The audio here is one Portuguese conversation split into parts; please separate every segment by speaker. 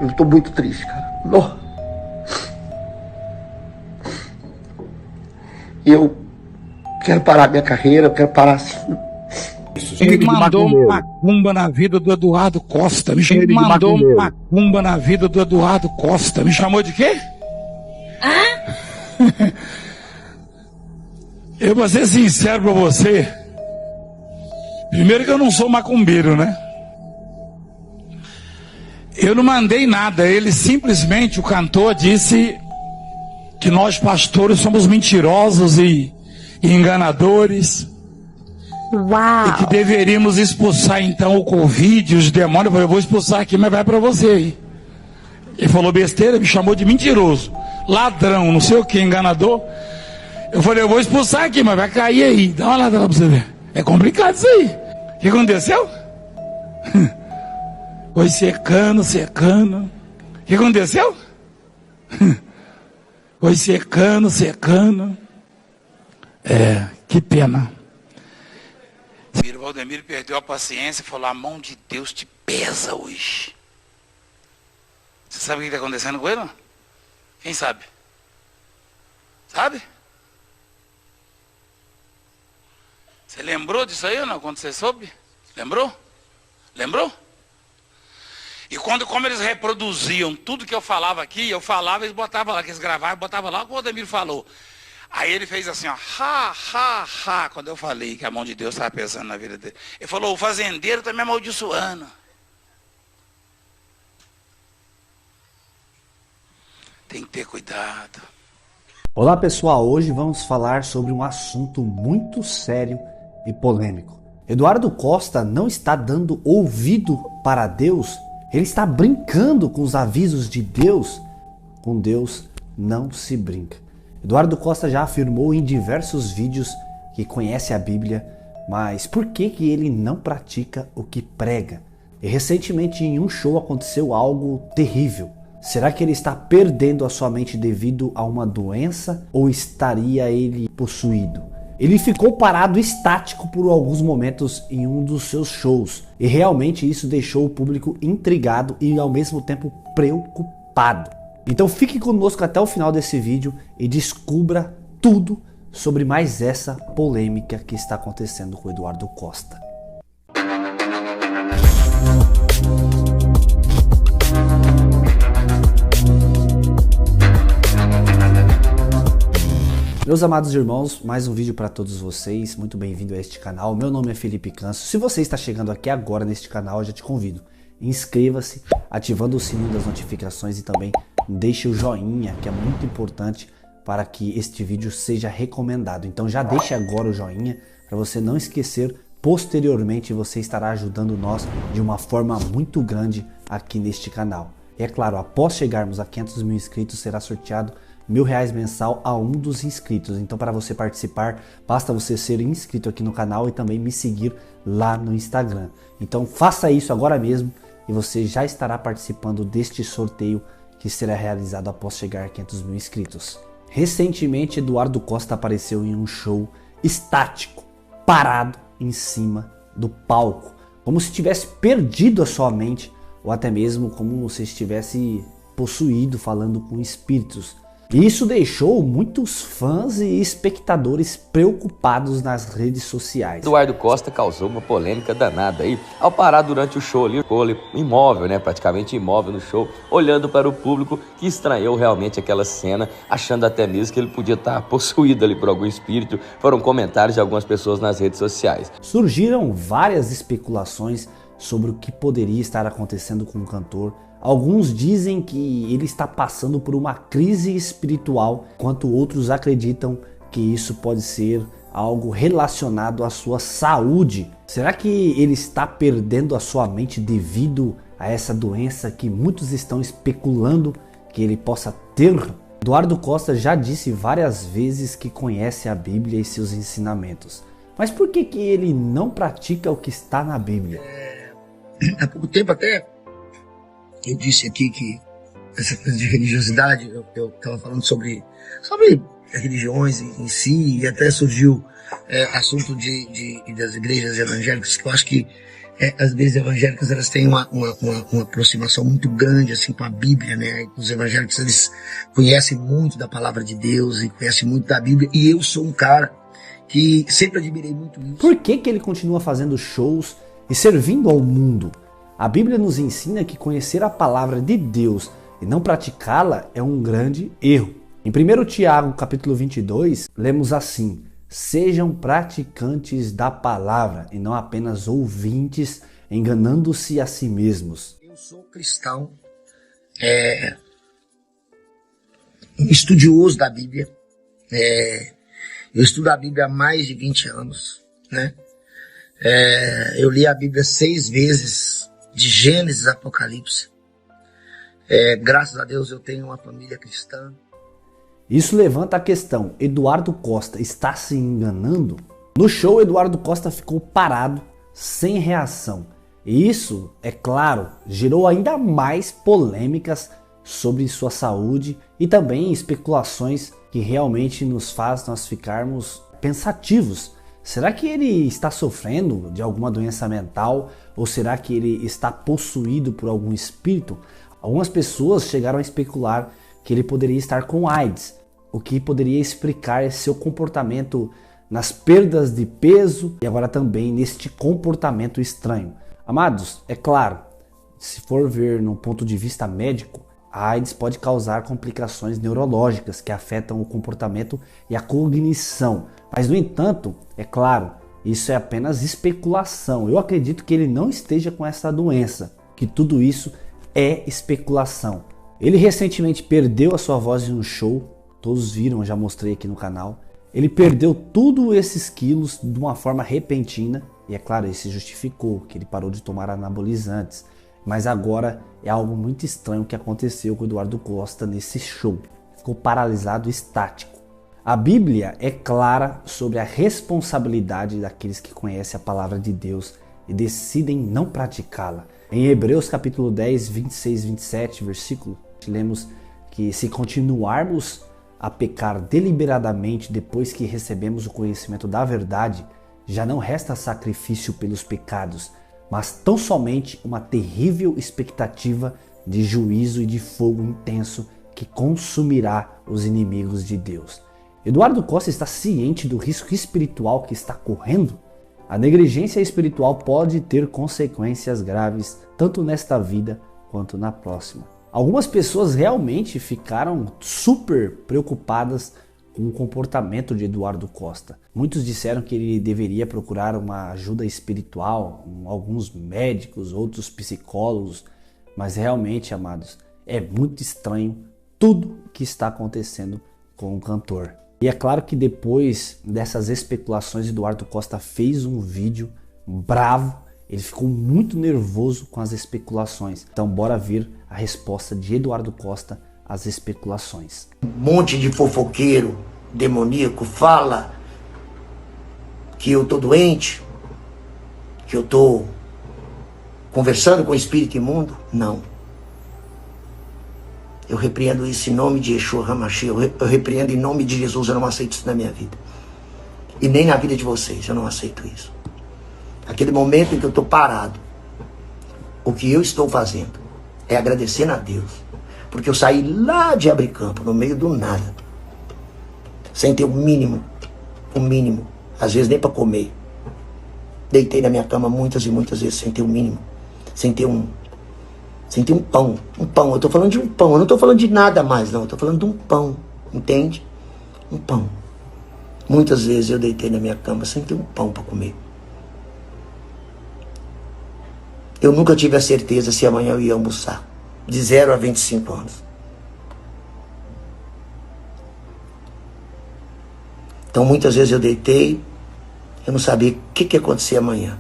Speaker 1: Eu tô muito triste, cara. Nó. Eu quero parar minha carreira, eu quero parar assim.
Speaker 2: Ele mandou macumba na vida do Eduardo Costa. Me chamou, mandou macumba na vida do Eduardo Costa. Me chamou de quê? Eu vou ser sincero pra você. Primeiro que eu não sou macumbeiro, né? Eu não mandei nada. Ele simplesmente, o cantor, disse que nós pastores somos mentirosos e enganadores.
Speaker 3: Uau.
Speaker 2: E que deveríamos expulsar então o Covid, os demônios. Eu falei, eu vou expulsar aqui, mas vai pra você aí. Ele falou besteira, me chamou de mentiroso, ladrão, não sei o que, enganador. Eu falei, eu vou expulsar aqui, mas vai cair aí. Dá uma olhada lá pra você ver. É complicado isso aí. O que aconteceu? Foi secando. O que aconteceu? Foi secando. Que pena. O Valdemiro perdeu a paciência e falou, a mão de Deus te pesa hoje. Você sabe o que está acontecendo com ele? Quem sabe? Sabe? Você lembrou disso aí ou não? Quando você soube? Lembrou? E como eles reproduziam tudo que eu falava aqui, eu falava, eles botavam lá, que eles gravavam, botavam lá o que o Valdemiro falou. Aí ele fez assim, ó, quando eu falei que a mão de Deus estava pesando na vida dele. Ele falou, o fazendeiro está me amaldiçoando. Tem que ter cuidado.
Speaker 4: Olá pessoal, hoje vamos falar sobre um assunto muito sério e polêmico. Eduardo Costa não está dando ouvido para Deus, ele está brincando com os avisos de Deus. Com Deus não se brinca. Eduardo Costa já afirmou em diversos vídeos que conhece a Bíblia, mas por que ele não pratica o que prega? E recentemente em um show aconteceu algo terrível. Será que ele está perdendo a sua mente devido a uma doença ou estaria ele possuído? Ele ficou parado estático por alguns momentos em um dos seus shows e realmente isso deixou o público intrigado e ao mesmo tempo preocupado. Então fique conosco até o final desse vídeo e descubra tudo sobre mais essa polêmica que está acontecendo com o Eduardo Costa. Meus amados irmãos, mais um vídeo para todos vocês, muito bem-vindo a este canal. Meu nome é Felipe Canso. Se você está chegando aqui agora neste canal, eu já te convido. Inscreva-se, ativando o sininho das notificações e também deixe o joinha, que é muito importante para que este vídeo seja recomendado. Então já deixe agora o joinha para você não esquecer, posteriormente você estará ajudando nós de uma forma muito grande aqui neste canal. E é claro, após chegarmos a 500 mil inscritos será sorteado R$1.000 mensal a um dos inscritos. Então para você participar, basta você ser inscrito aqui no canal e também me seguir lá no Instagram. Então faça isso agora mesmo e você já estará participando deste sorteio que será realizado após chegar a 500 mil inscritos. Recentemente, Eduardo Costa apareceu em um show estático, parado em cima do palco, como se tivesse perdido a sua mente ou até mesmo como se estivesse possuído, falando com espíritos. E isso deixou muitos fãs e espectadores preocupados nas redes sociais.
Speaker 5: Eduardo Costa causou uma polêmica danada aí ao parar durante o show ali, ficou imóvel, né, praticamente imóvel no show, olhando para o público que estranhou realmente aquela cena, achando até mesmo que ele podia estar possuído ali por algum espírito. Foram comentários de algumas pessoas nas redes sociais.
Speaker 4: Surgiram várias especulações sobre o que poderia estar acontecendo com o cantor. Alguns dizem que ele está passando por uma crise espiritual, enquanto outros acreditam que isso pode ser algo relacionado à sua saúde. Será que ele está perdendo a sua mente devido a essa doença que muitos estão especulando que ele possa ter? Eduardo Costa já disse várias vezes que conhece a Bíblia e seus ensinamentos. Mas por que ele não pratica o que está na Bíblia?
Speaker 1: Há pouco tempo até eu disse aqui que essa coisa de religiosidade, eu estava falando sobre religiões em si, e até surgiu assunto das igrejas evangélicas, que eu acho que Às vezes evangélicas elas têm uma aproximação muito grande assim com a Bíblia, né? Os evangélicos eles conhecem muito da palavra de Deus e conhecem muito da Bíblia, e eu sou um cara que sempre admirei muito isso.
Speaker 4: Por que ele continua fazendo shows e servindo ao mundo? A Bíblia nos ensina que conhecer a palavra de Deus e não praticá-la é um grande erro. Em 1 Tiago, capítulo 22, lemos assim: sejam praticantes da palavra e não apenas ouvintes, enganando-se a si mesmos.
Speaker 1: Eu sou cristão, estudioso da Bíblia, eu estudo a Bíblia há mais de 20 anos, né? Eu li a Bíblia 6 vezes, de Gênesis a Apocalipse. Graças a Deus eu tenho uma família cristã.
Speaker 4: Isso levanta a questão: Eduardo Costa está se enganando? No show, Eduardo Costa ficou parado, sem reação. E isso, é claro, gerou ainda mais polêmicas sobre sua saúde e também especulações que realmente nos faz nós ficarmos pensativos. Será que ele está sofrendo de alguma doença mental? Ou será que ele está possuído por algum espírito? Algumas pessoas chegaram a especular que ele poderia estar com AIDS, o que poderia explicar esse seu comportamento nas perdas de peso e agora também neste comportamento estranho. Amados, é claro, se for ver num ponto de vista médico, a AIDS pode causar complicações neurológicas que afetam o comportamento e a cognição. Mas, no entanto, é claro, isso é apenas especulação. Eu acredito que ele não esteja com essa doença, que tudo isso é especulação. Ele recentemente perdeu a sua voz em um show, todos viram, eu já mostrei aqui no canal. Ele perdeu todos esses quilos de uma forma repentina e é claro, ele se justificou que ele parou de tomar anabolizantes. Mas agora é algo muito estranho que aconteceu com o Eduardo Costa nesse show. Ficou paralisado, estático. A Bíblia é clara sobre a responsabilidade daqueles que conhecem a palavra de Deus e decidem não praticá-la. Em Hebreus capítulo 10, 26 e 27, versículo, lemos que se continuarmos a pecar deliberadamente depois que recebemos o conhecimento da verdade, já não resta sacrifício pelos pecados, mas tão somente uma terrível expectativa de juízo e de fogo intenso que consumirá os inimigos de Deus. Eduardo Costa está ciente do risco espiritual que está correndo? A negligência espiritual pode ter consequências graves tanto nesta vida quanto na próxima. Algumas pessoas realmente ficaram super preocupadas com o comportamento de Eduardo Costa. Muitos disseram que ele deveria procurar uma ajuda espiritual, alguns médicos, outros psicólogos, mas realmente, amados, é muito estranho tudo que está acontecendo com o cantor. E é claro que depois dessas especulações, Eduardo Costa fez um vídeo bravo, ele ficou muito nervoso com as especulações. Então bora ver a resposta de Eduardo Costa às especulações.
Speaker 1: Um monte de fofoqueiro demoníaco fala que eu tô doente, que eu tô conversando com o espírito imundo. Não. Eu repreendo isso em nome de Yeshua HaMashiach. Eu repreendo em nome de Jesus. Eu não aceito isso na minha vida. E nem na vida de vocês. Eu não aceito isso. Aquele momento em que eu estou parado, o que eu estou fazendo é agradecendo a Deus. Porque eu saí lá de Abricampo, no meio do nada. Sem ter o mínimo. Às vezes nem para comer. Deitei na minha cama muitas e muitas vezes sem ter o mínimo. Sem ter um pão. Um pão, eu tô falando de um pão. Eu não tô falando de nada mais, não. Eu tô falando de um pão, entende? Um pão. Muitas vezes eu deitei na minha cama sem ter um pão para comer. Eu nunca tive a certeza se amanhã eu ia almoçar. De 0 a 25 anos. Então muitas vezes eu deitei, eu não sabia o que ia acontecer amanhã.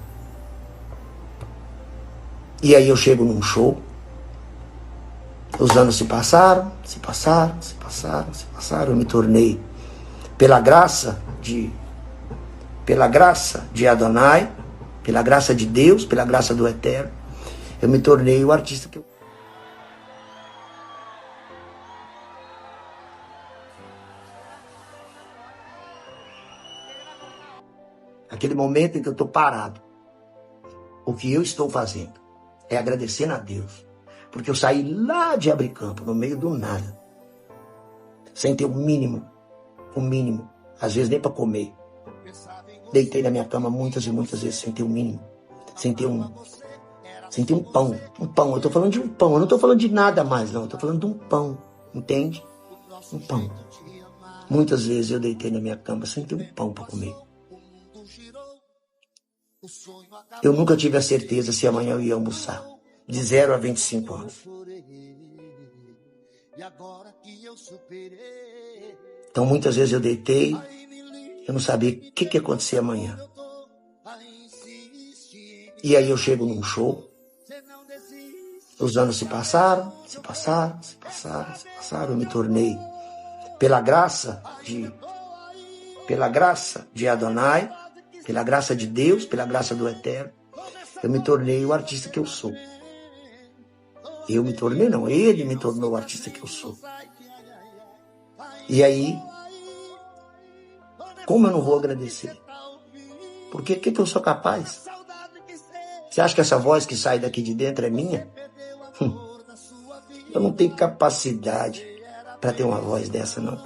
Speaker 1: E aí eu chego num show. Os anos se passaram, eu me tornei, pela graça de Adonai, pela graça de Deus, pela graça do Eterno, eu me tornei o artista que eu... Aquele momento em que eu estou parado, O que eu estou fazendo é agradecendo a Deus. Porque eu saí lá de Abricampo, no meio do nada, sem ter o mínimo, às vezes nem para comer. Deitei na minha cama muitas e muitas vezes sem ter o mínimo, sem ter um pão. Eu estou falando de um pão, eu não estou falando de nada mais, não. Eu estou falando de um pão, entende? Um pão. Muitas vezes eu deitei na minha cama sem ter um pão para comer. Eu nunca tive a certeza se amanhã eu ia almoçar. De 0 a 25 anos. Então muitas vezes eu deitei, eu não sabia o que ia acontecer amanhã. E aí eu chego num show, os anos se passaram, eu me tornei, pela graça de Adonai, pela graça de Deus, pela graça do Eterno, eu me tornei o artista que eu sou. Eu me tornei, não, ele me tornou o artista que eu sou. E aí, como eu não vou agradecer? Porque o que eu sou capaz? Você acha que essa voz que sai daqui de dentro é minha? Eu não tenho capacidade para ter uma voz dessa, não.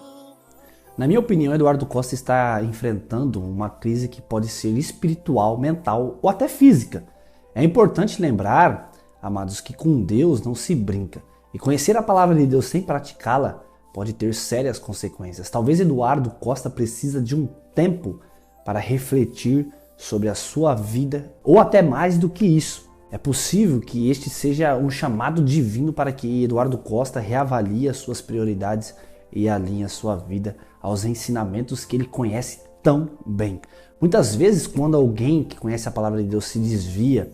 Speaker 4: Na minha opinião, Eduardo Costa está enfrentando uma crise que pode ser espiritual, mental ou até física. É importante lembrar, amados, que com Deus não se brinca. E conhecer a palavra de Deus sem praticá-la pode ter sérias consequências. Talvez Eduardo Costa precisa de um tempo para refletir sobre a sua vida, ou até mais do que isso. É possível que este seja um chamado divino para que Eduardo Costa reavalie as suas prioridades e alinhe a sua vida aos ensinamentos que ele conhece tão bem. Muitas vezes, quando alguém que conhece a palavra de Deus se desvia,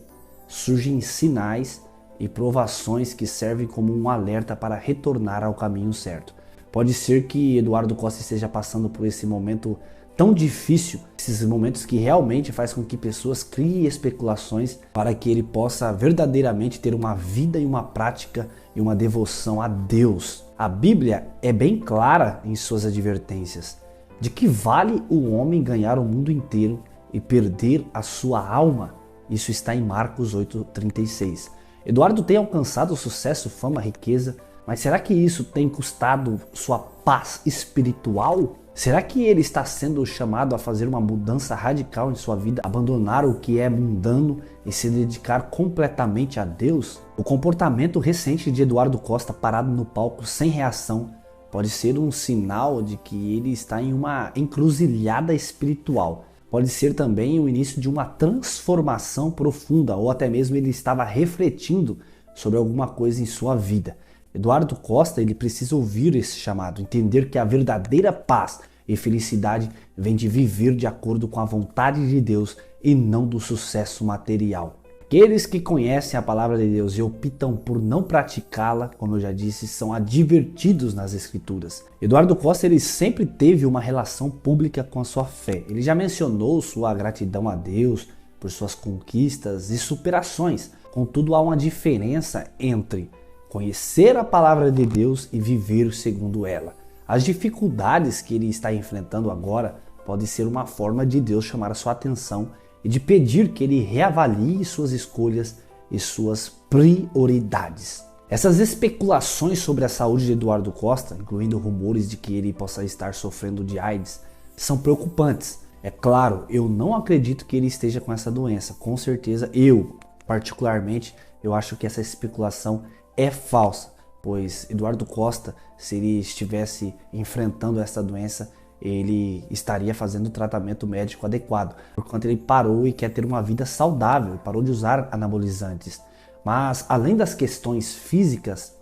Speaker 4: surgem sinais e provações que servem como um alerta para retornar ao caminho certo. Pode ser que Eduardo Costa esteja passando por esse momento tão difícil, esses momentos que realmente faz com que pessoas criem especulações para que ele possa verdadeiramente ter uma vida e uma prática e uma devoção a Deus. A Bíblia é bem clara em suas advertências. De que vale o homem ganhar o mundo inteiro e perder a sua alma? Isso está em Marcos 8,36. Eduardo tem alcançado sucesso, fama, riqueza, mas será que isso tem custado sua paz espiritual? Será que ele está sendo chamado a fazer uma mudança radical em sua vida, abandonar o que é mundano e se dedicar completamente a Deus? O comportamento recente de Eduardo Costa parado no palco sem reação pode ser um sinal de que ele está em uma encruzilhada espiritual. Pode ser também o início de uma transformação profunda, ou até mesmo ele estava refletindo sobre alguma coisa em sua vida. Eduardo Costa, ele precisa ouvir esse chamado, entender que a verdadeira paz e felicidade vem de viver de acordo com a vontade de Deus e não do sucesso material. Aqueles que conhecem a palavra de Deus e optam por não praticá-la, como eu já disse, são advertidos nas Escrituras. Eduardo Costa, ele sempre teve uma relação pública com a sua fé. Ele já mencionou sua gratidão a Deus por suas conquistas e superações. Contudo, há uma diferença entre conhecer a palavra de Deus e viver segundo ela. As dificuldades que ele está enfrentando agora podem ser uma forma de Deus chamar a sua atenção e de pedir que ele reavalie suas escolhas e suas prioridades. Essas especulações sobre a saúde de Eduardo Costa, incluindo rumores de que ele possa estar sofrendo de AIDS, são preocupantes. É claro, eu não acredito que ele esteja com essa doença. Com certeza, particularmente, eu acho que essa especulação é falsa, pois Eduardo Costa, se ele estivesse enfrentando essa doença, ele estaria fazendo o tratamento médico adequado, porquanto ele parou e quer ter uma vida saudável, parou de usar anabolizantes. Mas, além das questões físicas,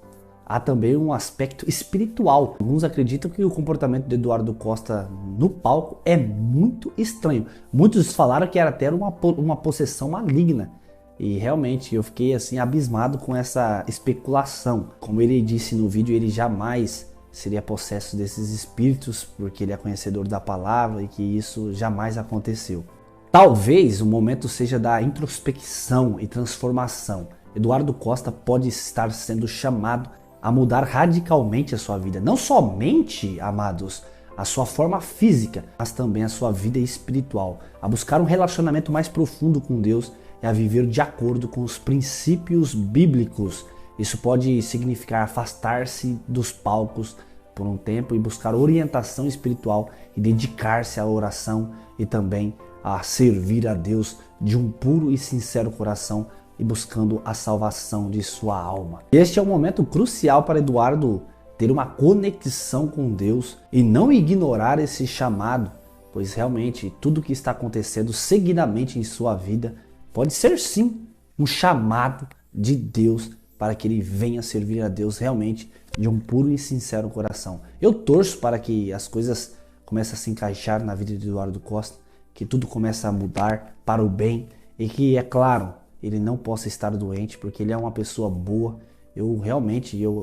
Speaker 4: há também um aspecto espiritual. Alguns acreditam que o comportamento de Eduardo Costa no palco é muito estranho. Muitos falaram que era até uma possessão maligna. E realmente eu fiquei assim abismado com essa especulação. Como ele disse no vídeo, ele jamais seria possesso desses espíritos, porque ele é conhecedor da palavra e que isso jamais aconteceu. Talvez o momento seja da introspecção e transformação. Eduardo Costa pode estar sendo chamado a mudar radicalmente a sua vida. Não somente, amados, a sua forma física, mas também a sua vida espiritual. A buscar um relacionamento mais profundo com Deus é a viver de acordo com os princípios bíblicos. Isso pode significar afastar-se dos palcos por um tempo e buscar orientação espiritual e dedicar-se à oração e também a servir a Deus de um puro e sincero coração e buscando a salvação de sua alma. Este é um momento crucial para Eduardo ter uma conexão com Deus e não ignorar esse chamado, pois realmente tudo que está acontecendo seguidamente em sua vida pode ser sim um chamado de Deus para que ele venha servir a Deus realmente de um puro e sincero coração. Eu torço para que as coisas comecem a se encaixar na vida de Eduardo Costa, que tudo comece a mudar para o bem e que, é claro, ele não possa estar doente, porque ele é uma pessoa boa. Eu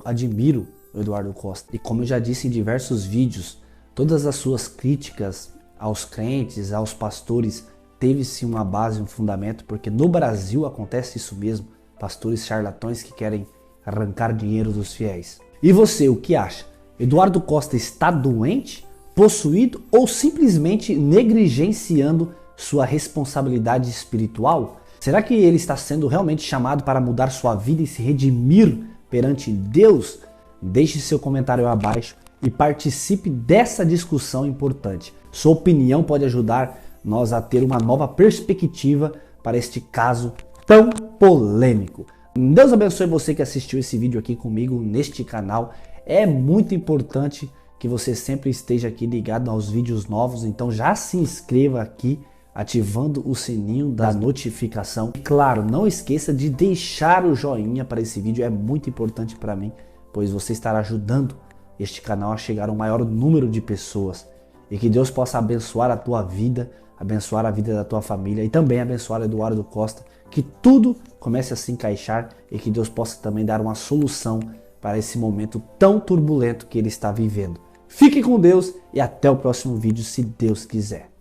Speaker 4: admiro o Eduardo Costa. E como eu já disse em diversos vídeos, todas as suas críticas aos crentes, aos pastores, teve-se uma base, um fundamento, porque no Brasil acontece isso mesmo, pastores charlatões que querem arrancar dinheiro dos fiéis. E você, o que acha? Eduardo Costa está doente, possuído ou simplesmente negligenciando sua responsabilidade espiritual? Será que ele está sendo realmente chamado para mudar sua vida e se redimir perante Deus? Deixe seu comentário abaixo e participe dessa discussão importante. Sua opinião pode ajudar nós a ter uma nova perspectiva para este caso tão polêmico. Deus abençoe você que assistiu esse vídeo aqui comigo neste canal. É muito importante que você sempre esteja aqui ligado aos vídeos novos, então já se inscreva aqui, ativando o sininho da notificação. E claro, não esqueça de deixar o joinha para esse vídeo, é muito importante para mim, pois você estará ajudando este canal a chegar a um maior número de pessoas. E que Deus possa abençoar a tua vida, abençoar a vida da tua família e também abençoar Eduardo Costa, que tudo comece a se encaixar e que Deus possa também dar uma solução para esse momento tão turbulento que ele está vivendo. Fique com Deus e até o próximo vídeo, se Deus quiser.